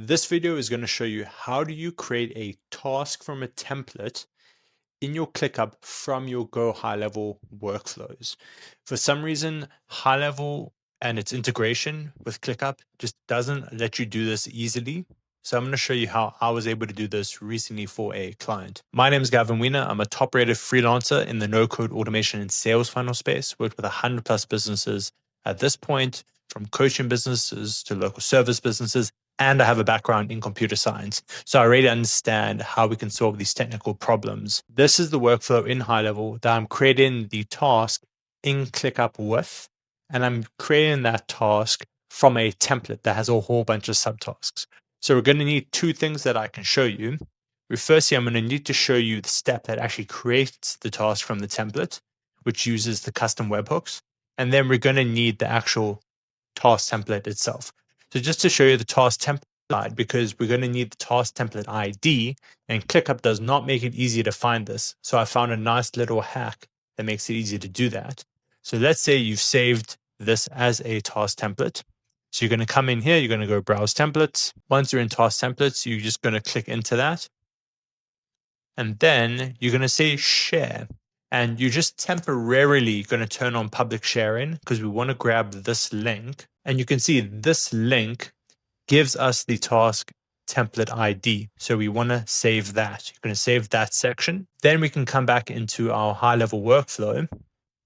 This video is going to show you how do you create a task from a template in your ClickUp from your Go High Level workflows. For some reason, High Level and its integration with ClickUp just doesn't let you do this easily. So I'm going to show you how I was able to do this recently for a client. My name is Gavin Wiener. I'm a top-rated freelancer in the no-code automation and sales funnel space. Worked with 100 plus businesses at this point, from coaching businesses to local service businesses, and I have a background in computer science. So I really understand how we can solve these technical problems. This is the workflow in High Level that I'm creating the task in ClickUp with, and I'm creating that task from a template that has a whole bunch of subtasks. So we're going to need two things that I can show you. Firstly, I'm going to need to show you the step that actually creates the task from the template, which uses the custom webhooks. And then we're going to need the actual task template itself. So just to show you the task template, because we're going to need the task template ID, and ClickUp does not make it easy to find this. So I found a nice little hack that makes it easy to do that. So let's say you've saved this as a task template. So you're going to come in here, you're going to go browse templates. Once you're in task templates, you're just going to click into that. And then you're going to say share. And you're just temporarily going to turn on public sharing because we want to grab this link. And you can see this link gives us the task template ID. So we want to save that. You're going to save that section. Then we can come back into our high level workflow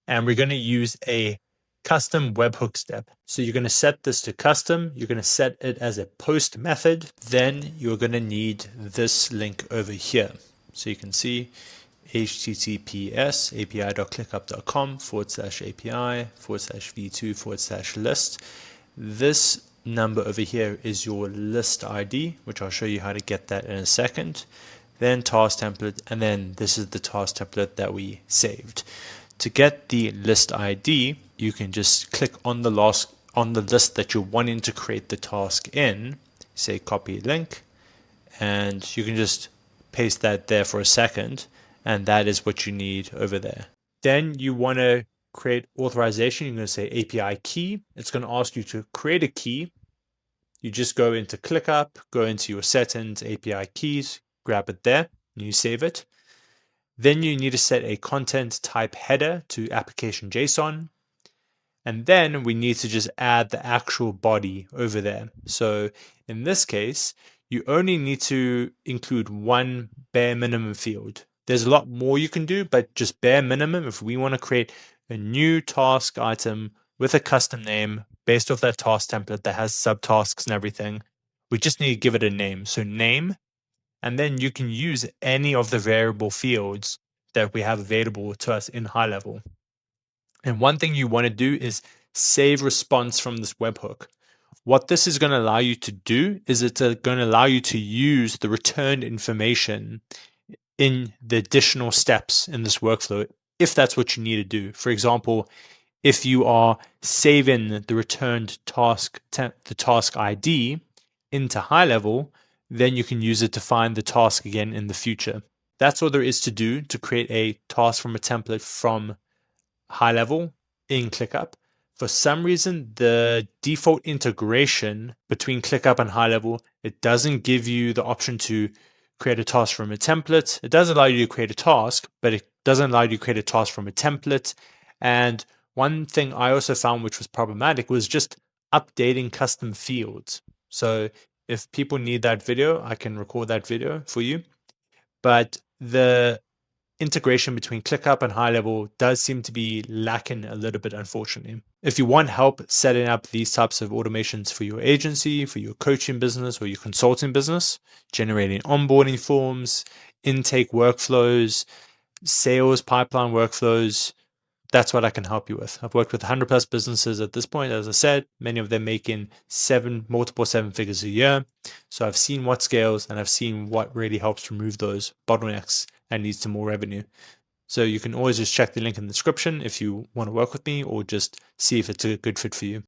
and we're going to use a custom webhook step. So you're going to set this to custom. You're going to set it as a post method. Then you're going to need this link over here. So you can see https api.clickup.com/API/v2/list. This number over here is your list ID, which I'll show you how to get that in a second. Then task template, and then this is the task template that we saved. To get the list ID, you can just click on the list that you're wanting to create the task in, say copy link, and you can just paste that there for a second, and that is what you need over there. Then you want to create authorization. You're going to say API key. It's going to ask you to create a key. You just go into ClickUp, go into your settings, API keys, grab it there, and you save it. Then you need to set a content type header to application JSON. And then we need to just add the actual body over there. So in this case, you only need to include one bare minimum field. There's a lot more you can do, but just bare minimum, if we want to create a new task item with a custom name based off that task template that has subtasks and everything, we just need to give it a name. So name, and then you can use any of the variable fields that we have available to us in High Level. And one thing you want to do is save response from this webhook. What this is going to allow you to do is it's going to allow you to use the returned information in the additional steps in this workflow, if that's what you need to do. For example, if you are saving the returned task, the task ID into High Level, then you can use it to find the task again in the future. That's all there is to do to create a task from a template from High Level in ClickUp. For some reason, the default integration between ClickUp and High Level, it doesn't give you the option to create a task from a template. It does allow you to create a task, but it doesn't allow you to create a task from a template. And one thing I also found which was problematic was just updating custom fields. So if people need that video, I can record that video for you. But the integration between ClickUp and High Level does seem to be lacking a little bit, unfortunately. If you want help setting up these types of automations for your agency, for your coaching business or your consulting business, generating onboarding forms, intake workflows, sales pipeline workflows, that's what I can help you with. I've worked with 100 plus businesses at this point. As I said, many of them making multiple seven figures a year. So I've seen what scales and I've seen what really helps remove those bottlenecks and leads to more revenue. So you can always just check the link in the description if you want to work with me or just see if it's a good fit for you.